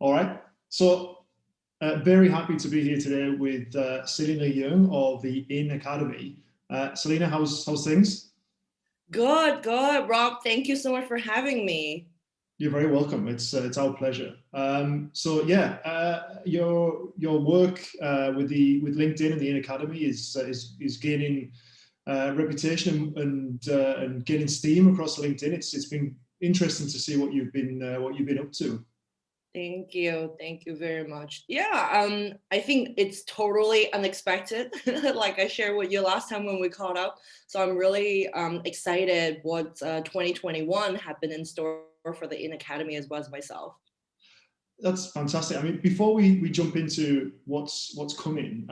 All right. So very happy to be here today with Salina Yeung of the theinacademy. Salina, how's things? Good, good. Rob, thank you so much for having me. You're very welcome. It's our pleasure. So yeah, your work with LinkedIn and the theinacademy is gaining reputation and gaining steam across LinkedIn. It's been interesting to see what you've been up to. Thank you. Thank you very much. Yeah, I think it's totally unexpected, like I shared with you last time when we caught up. So I'm really excited what 2021 have been in store for the In Academy as well as myself. That's fantastic. I mean, before we jump into what's coming,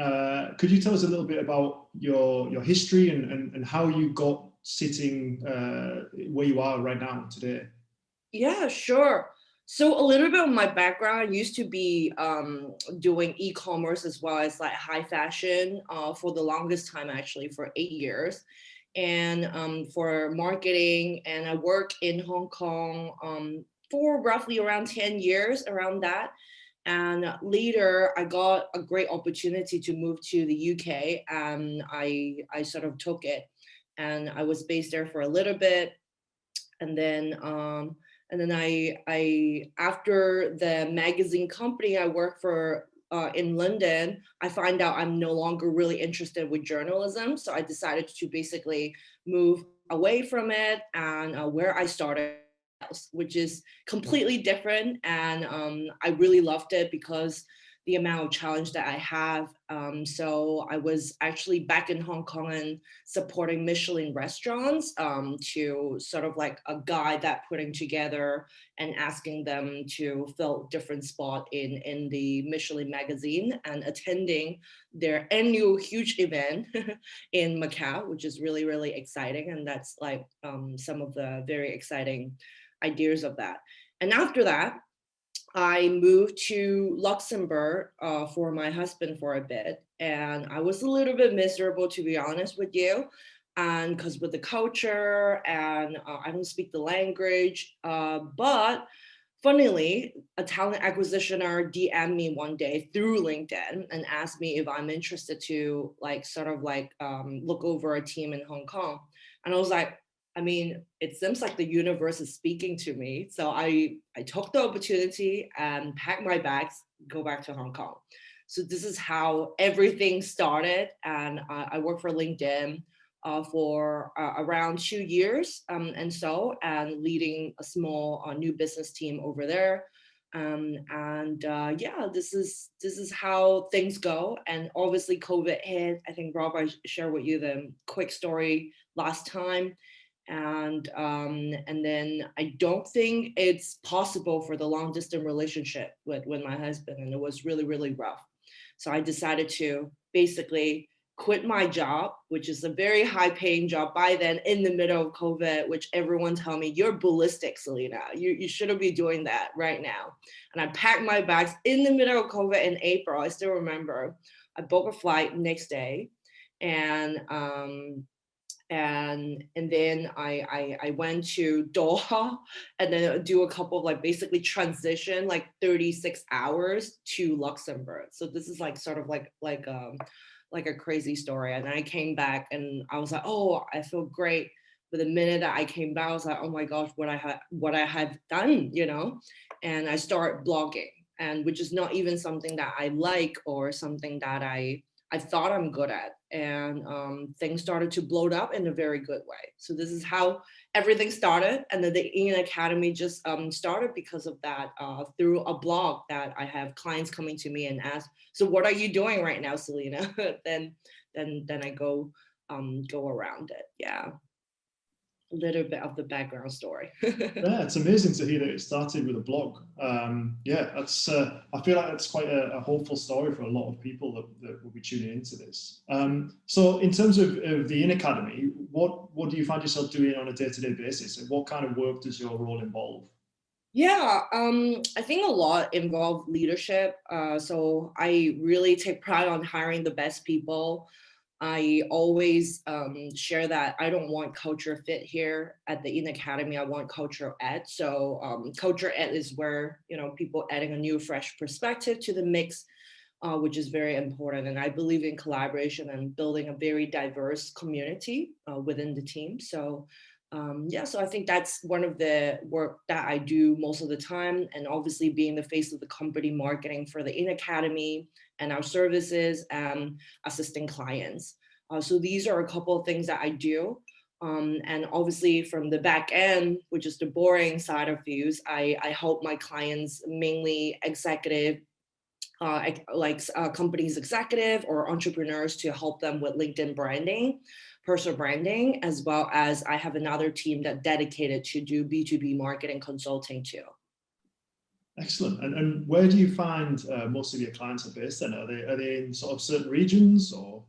could you tell us a little bit about your history and how you got sitting where you are right now today? Yeah, sure. So a little bit of my background, I used to be doing e-commerce as well as like high fashion for the longest time, actually for 8 years, and for marketing. And I worked in Hong Kong for roughly around 10 years, around that. And later, I got a great opportunity to move to the UK, and I sort of took it, and I was based there for a little bit, and then I after the magazine company I worked for in London, I find out I'm no longer really interested with journalism, so I decided to basically move away from it, and where I started, which is completely different, and I really loved it because the amount of challenge that I have. So I was actually back in Hong Kong and supporting Michelin restaurants to sort of like a guide that putting together and asking them to fill different spot in the Michelin magazine and attending their annual huge event in Macau, which is really, really exciting. And that's like some of the very exciting ideas of that. And after that, I moved to Luxembourg for my husband for a bit, and I was a little bit miserable, to be honest with you, and because with the culture and I don't speak the language, but funnily, a talent acquisitioner DM'd me one day through LinkedIn and asked me if I'm interested to like sort of like look over a team in Hong Kong, and I was like, I mean, it seems like the universe is speaking to me. So I took the opportunity and packed my bags, go back to Hong Kong. So this is how everything started. And I worked for LinkedIn for around 2 years, and leading a small new business team over there. Yeah, this is how things go. And obviously, COVID hit. I think Rob, I shared with you the quick story last time, and then I don't think it's possible for the long distance relationship with my husband, and it was really, really rough. So I decided to basically quit my job, which is a very high paying job by then, in the middle of COVID, which everyone tell me, you're ballistic, Salina, you shouldn't be doing that right now. And I packed my bags in the middle of COVID in April. I still remember. I booked a flight next day, and then I went to Doha, and then do a couple of like basically transition like 36 hours to Luxembourg. So this is like sort of like a crazy story. And I came back and I was like, oh, I feel great. But the minute that I came back, I was like, oh my gosh, what I had done, you know? And I started blogging, and which is not even something that I like or something that I thought I'm good at, and things started to blow up in a very good way. So this is how everything started, and then the Ian Academy just started because of that, through a blog that I have clients coming to me and ask, "So what are you doing right now, Salina?" then I go around it. Yeah, a little bit of the background story. Yeah, it's amazing to hear that it started with a blog. Yeah, that's. I feel like that's quite a hopeful story for a lot of people that will be tuning into this. So, in terms of the In Academy, what do you find yourself doing on a day-to-day basis, and what kind of work does your role involve? Yeah, I think a lot involve leadership. So I really take pride on hiring the best people, I always share that I don't want culture fit here at the academy. I want cultural ed. So culture ed is where, you know, people adding a new, fresh perspective to the mix, which is very important. And I believe in collaboration and building a very diverse community within the team. So yeah, so I think that's one of the work that I do most of the time. And obviously being the face of the company marketing for the academy and our services and assisting clients. So these are a couple of things that I do. And obviously from the back end, which is the boring side of views, I help my clients, mainly executive, companies executive or entrepreneurs, to help them with LinkedIn branding, personal branding, as well as I have another team that dedicated to do B2B marketing consulting too. Excellent. And where do you find most of your clients are based then? Are they in sort of certain regions or?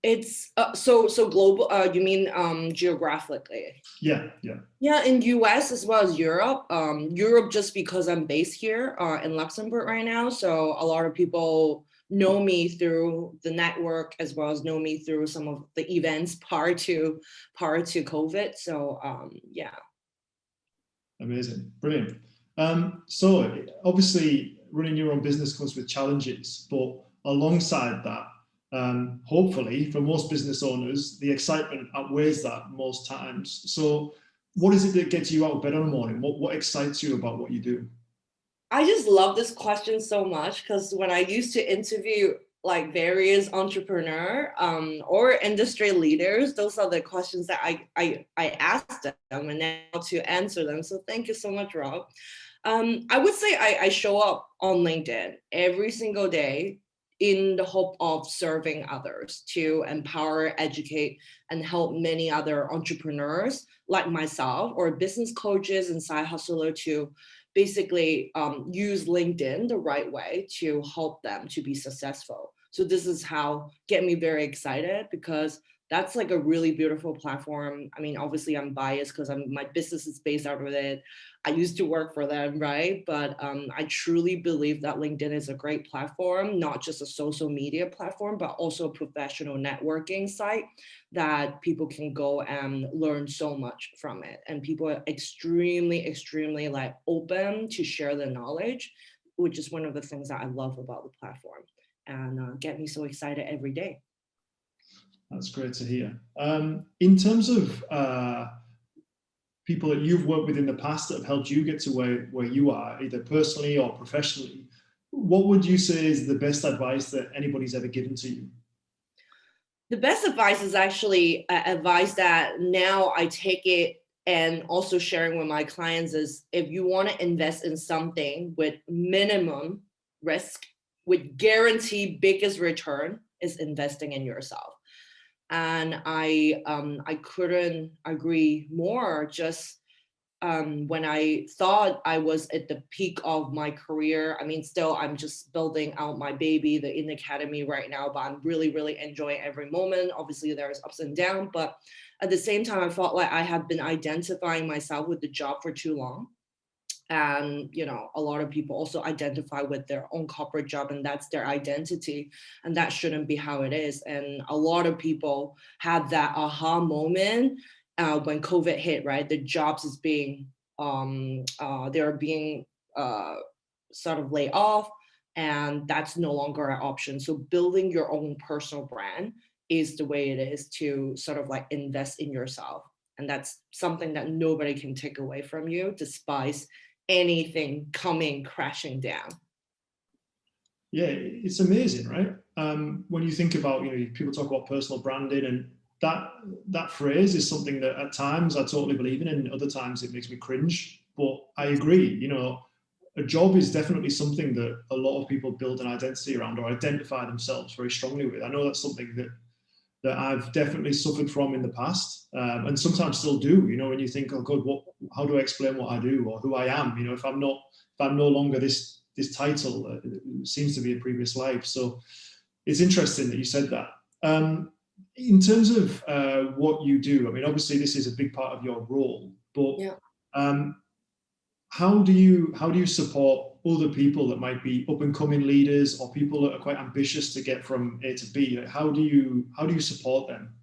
It's so global. You mean geographically? Yeah. Yeah, in US as well as Europe. Europe, just because I'm based here in Luxembourg right now, so a lot of people know me through the network as well as know me through some of the events prior to COVID. So yeah. Amazing, brilliant. So obviously running your own business comes with challenges, but alongside that, hopefully for most business owners, the excitement outweighs that most times. So what is it that gets you out of bed in the morning? What excites you about what you do? I just love this question so much because when I used to interview like various entrepreneur or industry leaders, those are the questions that I asked them and now to answer them. So thank you so much, Rob. I would say I show up on LinkedIn every single day in the hope of serving others, to empower, educate, and help many other entrepreneurs like myself or business coaches and side hustler to basically use LinkedIn the right way to help them to be successful. So this is how get me very excited, because that's like a really beautiful platform. I mean, obviously I'm biased because my business is based out of it. I used to work for them, right? But I truly believe that LinkedIn is a great platform, not just a social media platform, but also a professional networking site that people can go and learn so much from it. And people are extremely like open to share their knowledge, which is one of the things that I love about the platform and get me so excited every day. That's great to hear. In terms of people that you've worked with in the past that have helped you get to where you are, either personally or professionally, what would you say is the best advice that anybody's ever given to you? The best advice is actually advice that now I take it and also sharing with my clients is, if you want to invest in something with minimum risk, with guaranteed biggest return, is investing in yourself. And I couldn't agree more. Just when I thought I was at the peak of my career, I mean, still I'm just building out my baby, the academy right now, but I'm really enjoying every moment. Obviously there's ups and downs, but at the same time, I felt like I have been identifying myself with the job for too long. And you know, a lot of people also identify with their own corporate job and that's their identity, and that shouldn't be how it is. And a lot of people have that aha moment when COVID hit, right? The jobs is being they're being sort of laid off, and that's no longer an option. So building your own personal brand is the way it is to sort of like invest in yourself, and that's something that nobody can take away from you, despite anything coming crashing down. Yeah, it's amazing, right? When you think about, you know, people talk about personal branding, and that phrase is something that at times I totally believe in, and other times it makes me cringe. But I agree, you know, a job is definitely something that a lot of people build an identity around or identify themselves very strongly with. I know that's something that I've definitely suffered from in the past, and sometimes still do. You know, when you think, oh God, how do I explain what I do or who I am? You know, if I'm no longer this title, it seems to be a previous life. So it's interesting that you said that. In terms of what you do, I mean, obviously this is a big part of your role, but Yeah. how do you support other people that might be up and coming leaders or people that are quite ambitious to get from A to B? Like, how do you support them?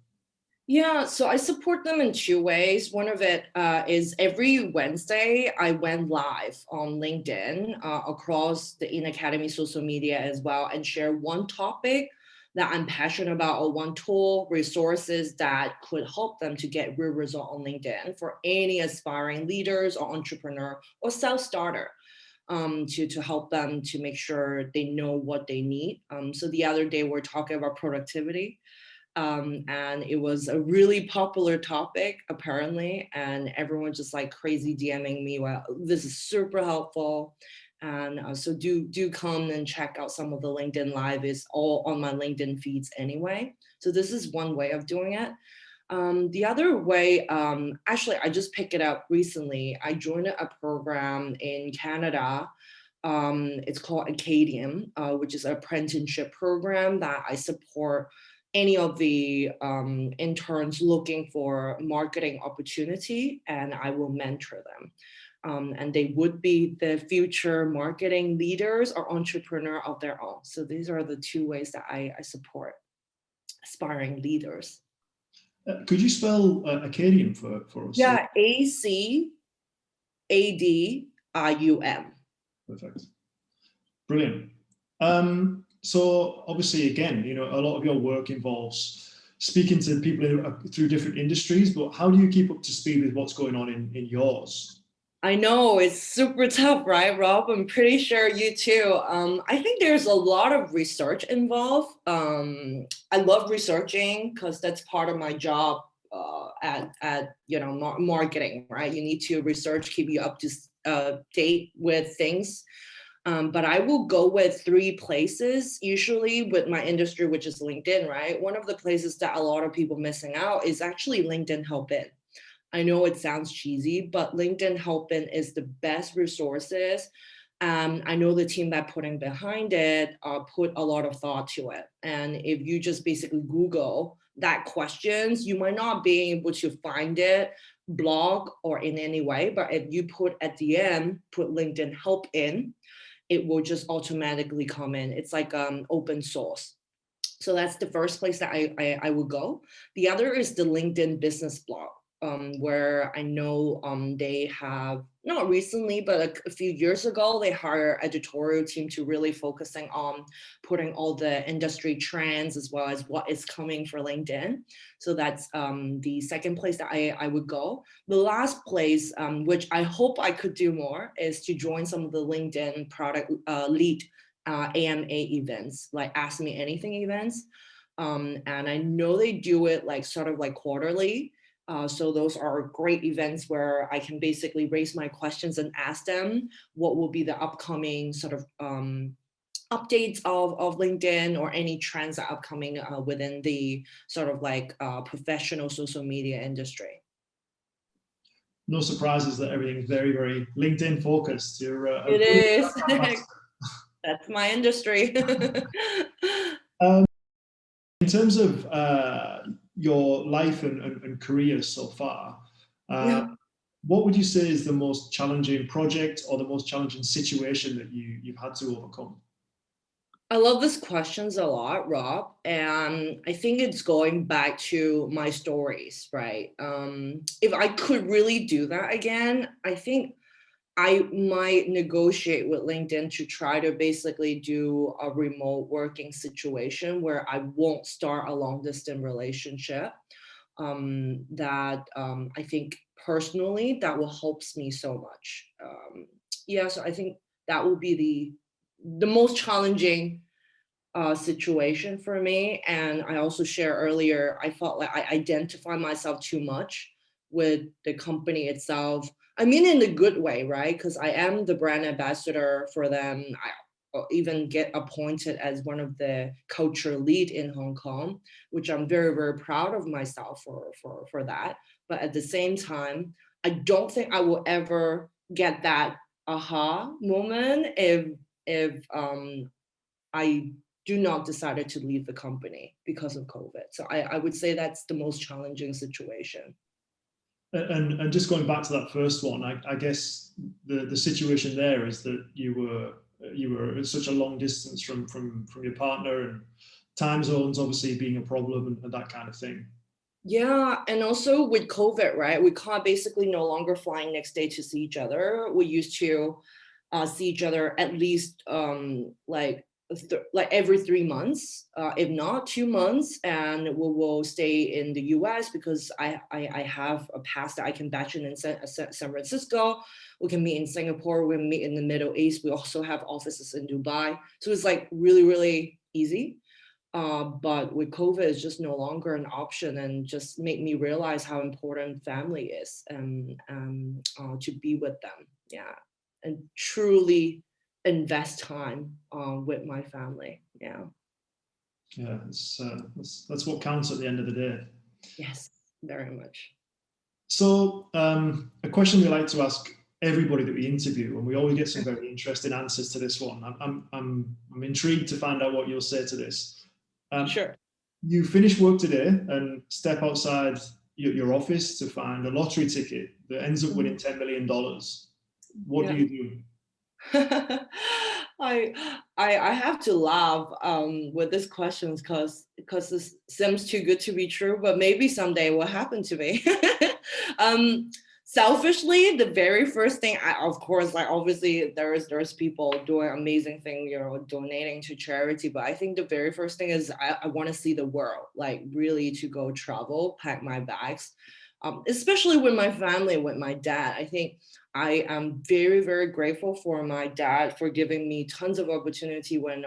Yeah, so I support them in two ways. One of it is every Wednesday, I went live on LinkedIn across the In Academy social media as well and share one topic that I'm passionate about or one tool, resources that could help them to get real result on LinkedIn for any aspiring leaders or entrepreneur or self-starter to help them to make sure they know what they need. So the other day we're talking about productivity. And it was a really popular topic apparently, and everyone just like crazy DMing me, well, this is super helpful. And so do come and check out some of the LinkedIn live, is all on my LinkedIn feeds anyway. So this is one way of doing it. The other way, actually, I just picked it up recently. I joined a program in Canada. It's called Acadium, which is an apprenticeship program that I support any of the interns looking for marketing opportunity, and I will mentor them. And they would be the future marketing leaders or entrepreneur of their own. So these are the two ways that I support aspiring leaders. Could you spell Acadium for us? Yeah, ACADIUM. Perfect. Brilliant. So obviously, again, you know, a lot of your work involves speaking to people through different industries, but how do you keep up to speed with what's going on in yours? I know it's super tough, right, Rob? I'm pretty sure you too. I think there's a lot of research involved. I love researching because that's part of my job at marketing, right? You need to research, keep you up to date with things. But I will go with three places usually with my industry, which is LinkedIn, right? One of the places that a lot of people missing out is actually LinkedIn Help-In. I know it sounds cheesy, but LinkedIn Help-In is the best resources. I know the team that putting behind it put a lot of thought to it. And if you just basically Google that questions, you might not be able to find it blog or in any way, but if you put at the end, put LinkedIn Help-In, it will just automatically come in. It's like open source. So that's the first place that I would go. The other is the LinkedIn business blog, where I know they have, not recently, but a few years ago, they hired an editorial team to really focusing on putting all the industry trends as well as what is coming for LinkedIn. So that's the second place that I would go. The last place, which I hope I could do more, is to join some of the LinkedIn product lead AMA events, like Ask Me Anything events. And I know they do it like sort of like quarterly. So those are great events where I can basically raise my questions and ask them what will be the upcoming sort of updates of LinkedIn or any trends that are upcoming within the sort of like professional social media industry. No surprises that everything's very, very LinkedIn focused. You're It is. That's my industry. In terms of your life and career so far, Yeah. what would you say is the most challenging project or the most challenging situation that you've had to overcome? I love these questions a lot, Rob. And I think it's going back to my stories, right? If I could really do that again, I think I might negotiate with LinkedIn to try to basically do a remote working situation where I won't start a long distance relationship. I think personally that will helps me so much. Yeah, so I think that will be the most challenging situation for me. And I also shared earlier, I felt like I identify myself too much with the company itself. I mean, in a good way, right? Because I am the brand ambassador for them. I even get appointed as one of the culture lead in Hong Kong, which I'm very, very proud of myself for that. But at the same time, I don't think I will ever get that aha moment if I do not decided to leave the company because of COVID. So I would say that's the most challenging situation. And just going back to that first one, I guess the situation there is that you were at such a long distance from your partner, and time zones obviously being a problem, and that kind of thing. Yeah, and also with COVID, right? We can't basically no longer flying next day to see each other. We used to see each other at least like every 3 months, if not 2 months, and we will stay in the U.S. because I have a pass that I can batch in San Francisco. We can meet in Singapore. We can meet in the Middle East. We also have offices in Dubai, so it's like really really easy. But with COVID, it's just no longer an option, and just make me realize how important family is, and to be with them, yeah, and truly invest time with my family, yeah. Yeah, that's what counts at the end of the day. Yes, very much. So a question we like to ask everybody that we interview, and we always get some very interesting answers to this one. I'm intrigued to find out what you'll say to this. Sure. You finish work today and step outside your office to find a lottery ticket that ends up winning $10 million. What do you do? I have to laugh with these questions because this seems too good to be true, but maybe someday it will happen to me. Selfishly, the very first thing, of course, like obviously there's people doing amazing things, you know, donating to charity, but I think the very first thing is I want to see the world, like really to go travel, pack my bags, especially with my family, with my dad. I think I am very, very grateful for my dad for giving me tons of opportunity when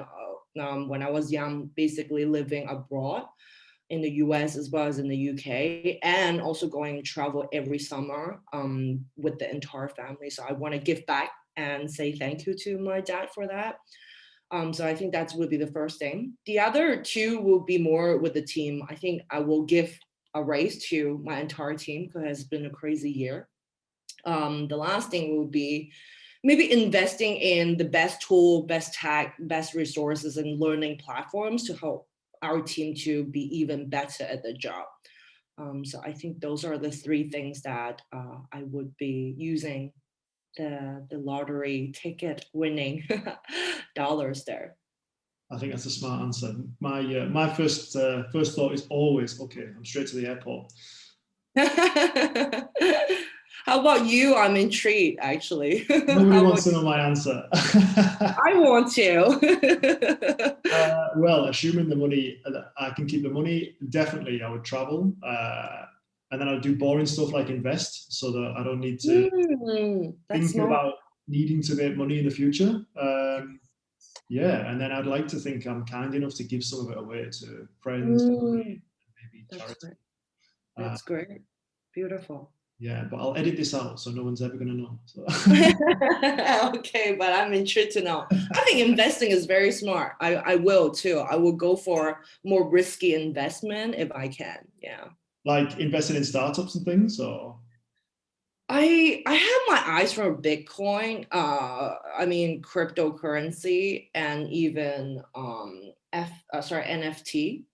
I was young, basically living abroad in the US as well as in the UK, and also going to travel every summer with the entire family. So I want to give back and say thank you to my dad for that. So I think that would be the first thing. The other two will be more with the team. I think I will give a raise to my entire team because it's been a crazy year. The last thing would be maybe investing in the best tool, best tech, best resources, and learning platforms to help our team to be even better at the job. So I think those are the three things that I would be using the lottery ticket winning dollars there. I think that's a smart answer. My first thought is always, okay, I'm straight to the airport. How about you? I'm intrigued, actually. Nobody wants to know my answer. I want to. Well, assuming the money, I can keep the money, definitely I would travel. And then I'd do boring stuff like invest so that I don't need to think about needing to make money in the future. Yeah, and then I'd like to think I'm kind enough to give some of it away to friends, maybe charity. That's great. Beautiful. Yeah, but I'll edit this out so no one's ever going to know. So. Okay, but I'm intrigued to know. I think investing is very smart. I will too. I will go for more risky investment if I can. Yeah. Like investing in startups and things, or? I have my eyes for Bitcoin. I mean cryptocurrency and even NFT,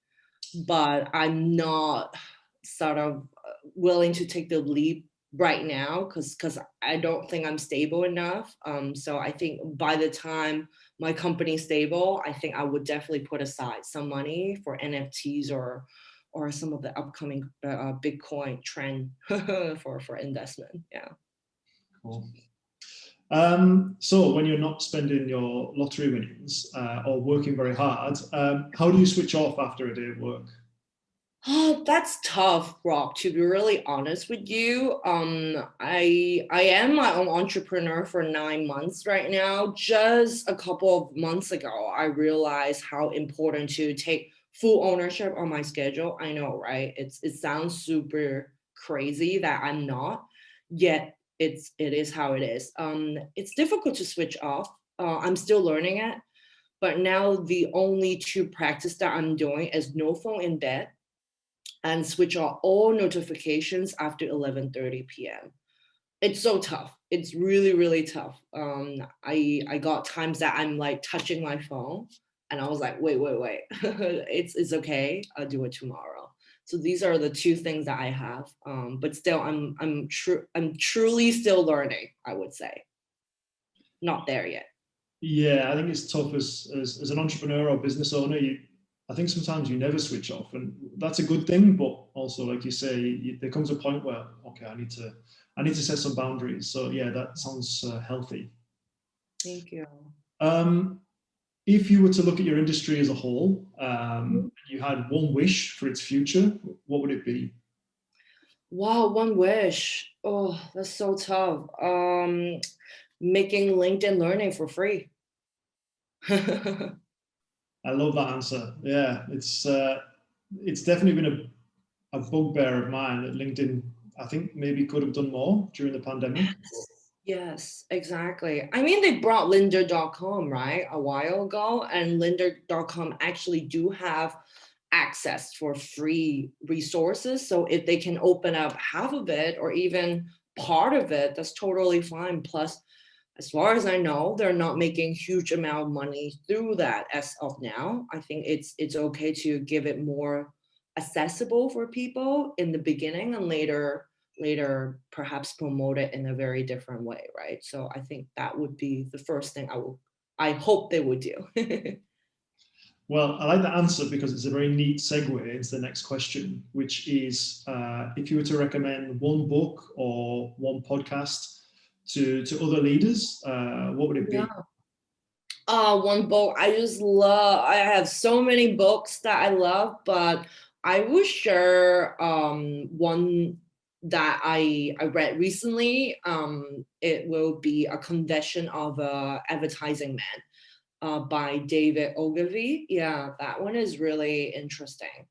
but I'm not sort of willing to take the leap right now because I don't think I'm stable enough. So I think by the time my company's stable, I think I would definitely put aside some money for NFTs or some of the upcoming Bitcoin trend for investment. Yeah. Cool. So when you're not spending your lottery winnings or working very hard, how do you switch off after a day of work? Oh, that's tough, Rob, to be really honest with you. I am my own entrepreneur for 9 months right now. Just a couple of months ago, I realized how important to take full ownership on my schedule. I know, right? It sounds super crazy that I'm not, yet it is how it is. It's difficult to switch off. I'm still learning it, but now the only two practice that I'm doing is no phone in bed and switch off all notifications after 11:30 p.m. It's so tough. It's really, really tough. I got times that I'm like touching my phone and I was like, wait. it's okay. I'll do it tomorrow. So these are the two things that I have. But still, I'm truly still learning, I would say. Not there yet. Yeah, I think it's tough as an entrepreneur or business owner. I think sometimes you never switch off, and that's a good thing. But also, like you say, there comes a point where, okay, I need to set some boundaries. So yeah, that sounds healthy. Thank you. If you were to look at your industry as a whole, you had one wish for its future, what would it be? Wow, one wish. Oh, that's so tough. Making LinkedIn Learning for free. I love that answer. Yeah, it's definitely been a bugbear of mine that LinkedIn, I think, maybe could have done more during the pandemic. Yes, exactly. I mean, they brought lynda.com, right, a while ago, and lynda.com actually do have access for free resources. So if they can open up half of it or even part of it, that's totally fine. Plus, as far as I know, they're not making huge amount of money through that as of now. I think it's okay to give it more accessible for people in the beginning, and later perhaps promote it in a very different way, right? So I think that would be the first thing I hope they would do. Well, I like that answer because it's a very neat segue into the next question, which is if you were to recommend one book or one podcast to other leaders, what would it be? Yeah. One book I just love. I have so many books that I love, but I will share one that I read recently. It will be A Confession of a Advertising Man by David Ogilvy. Yeah, that one is really interesting.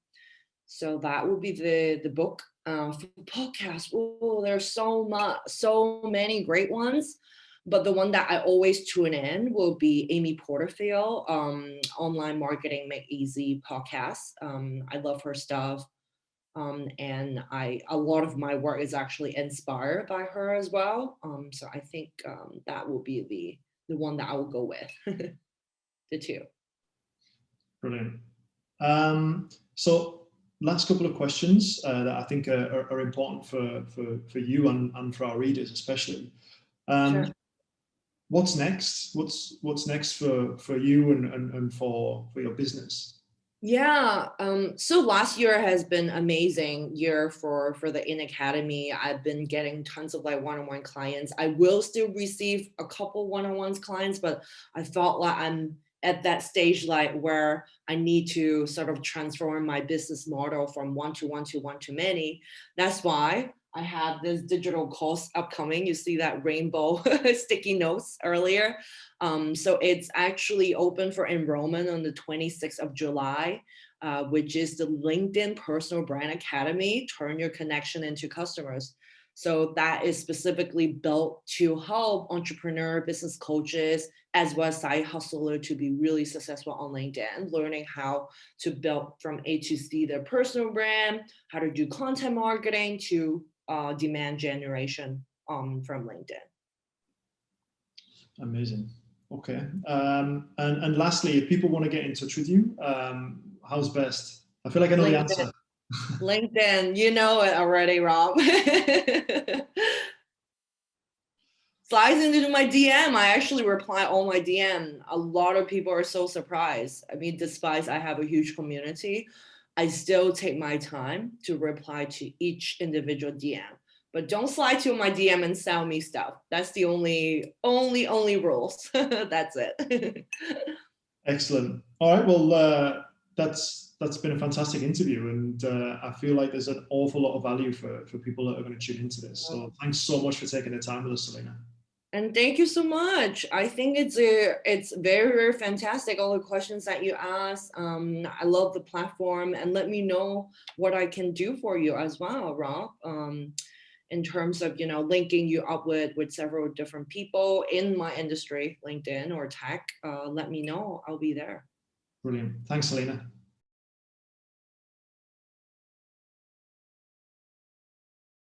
So that would be the book. For podcast, oh, there's so many great ones. But the one that I always tune in will be Amy Porterfield, Online Marketing Made Easy podcast. I love her stuff. And a lot of my work is actually inspired by her as well. So I think that will be the one that I will go with. The two. Brilliant. So last couple of questions that I think are important for you and for our readers especially. Sure. What's next? What's next for you and for your business? Yeah. So last year has been amazing year for the theinacademy. I've been getting tons of like one-on-one clients. I will still receive a couple one-on-ones clients, but I felt like I'm at that stage like where I need to sort of transform my business model from one to one to one to many. That's why I have this digital course upcoming. You see that rainbow sticky notes earlier. So it's actually open for enrollment on the 26th of July, which is the LinkedIn Personal Brand Academy, Turn Your Connection into Customers. So that is specifically built to help entrepreneur business coaches as well as side hustler to be really successful on LinkedIn, learning how to build from A to Z their personal brand, how to do content marketing to demand generation from LinkedIn. Amazing. Okay. And lastly, if people want to get in touch with you, how's best? I feel like I know the answer. LinkedIn, you know it already, Rob. Slides into my DM. I actually reply all my DM. A lot of people are so surprised. I mean, despite I have a huge community, I still take my time to reply to each individual DM. But don't slide to my DM and sell me stuff. That's the only rules. That's it. Excellent. All right. Well, that's been a fantastic interview, and I feel like there's an awful lot of value for people that are going to tune into this. So thanks so much for taking the time with us, Salina. And thank you so much. I think it's very, very fantastic. All the questions that you asked. I love the platform, and let me know what I can do for you as well, Rob. In terms of linking you up with several different people in my industry, LinkedIn or tech. Let me know. I'll be there. Brilliant. Thanks, Salina.